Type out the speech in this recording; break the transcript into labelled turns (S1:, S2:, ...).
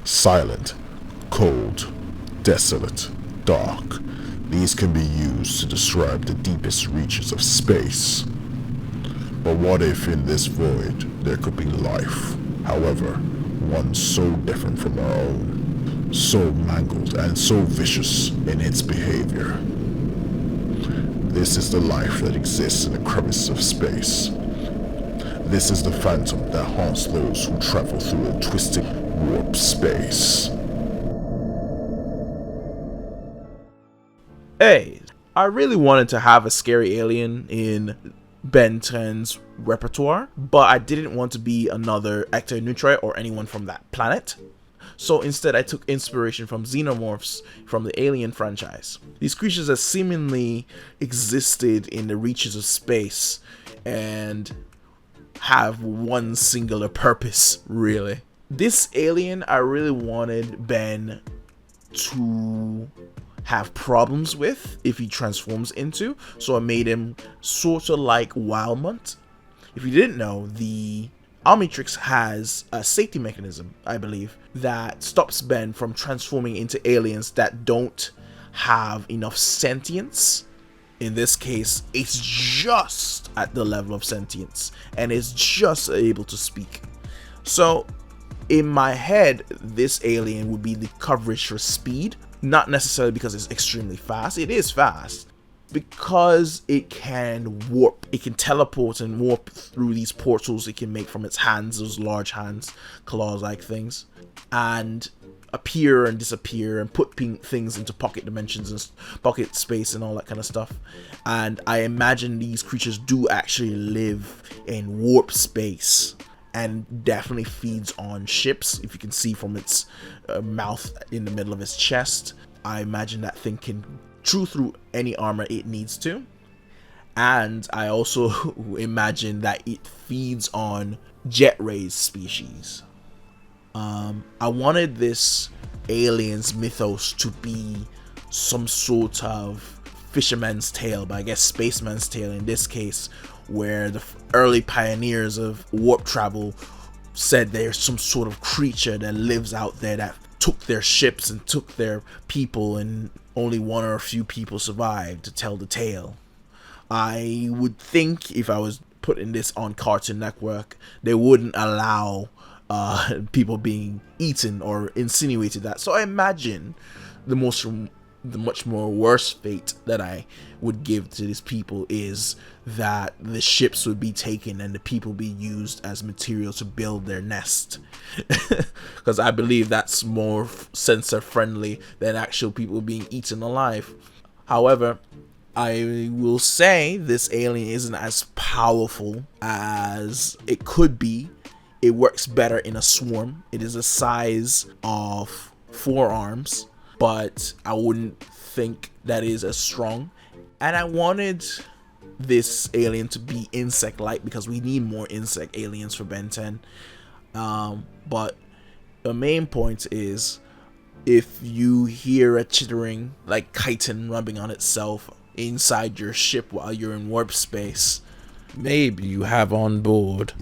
S1: Silent, cold, desolate, dark. These can be used to describe the deepest reaches of space. But what if in this void there could be life? However, one so different from our own, so mangled and so vicious in its behavior. This is the life that exists in the crevice of space. This is the phantom that haunts those who travel through a twisted warp space.
S2: Hey, I really wanted to have a scary alien in Ben 10's repertoire, but I didn't want to be another Ectoneutrite or anyone from that planet. So instead I took inspiration from xenomorphs from the Alien franchise. These creatures have seemingly existed in the reaches of space and have one singular purpose, really. This alien I really wanted Ben to have problems with if he transforms into, so I made him sort of like Wildmunt. If you didn't know, the Omnitrix has a safety mechanism, I believe, that stops Ben from transforming into aliens that don't have enough sentience. In this case, it's just at the level of sentience and it's just able to speak. So in my head, this alien would be the coverage for speed, not necessarily because it's extremely fast. It is fast, because it can warp, it can teleport and warp through these portals it can make from its hands, those large hands, claws like things, and appear and disappear and put things into pocket dimensions and pocket space and all that kind of stuff. And I imagine these creatures do actually live in warp space and definitely feeds on ships. If you can see from its mouth in the middle of its chest, I imagine that thing can chew through any armor it needs to. And I also imagine that it feeds on jet rays species. I wanted this alien's mythos to be some sort of fisherman's tale, but I guess spaceman's tale in this case, where the early pioneers of warp travel said there's some sort of creature that lives out there that took their ships and took their people, and only one or a few people survived to tell the tale. I would think if I was putting this on Cartoon Network, they wouldn't allow people being eaten or insinuated that. So I imagine the much more worse fate that I would give to these people is that the ships would be taken and the people be used as material to build their nest. Because I believe that's more sensor friendly than actual people being eaten alive. However, I will say this alien isn't as powerful as it could be. It works better in a swarm. It is the size of 4 arms, but I wouldn't think that is as strong. And I wanted this alien to be insect-like because we need more insect aliens for Ben 10. But the main point is, if you hear a chittering like chitin rubbing on itself inside your ship while you're in warp space, maybe you have on board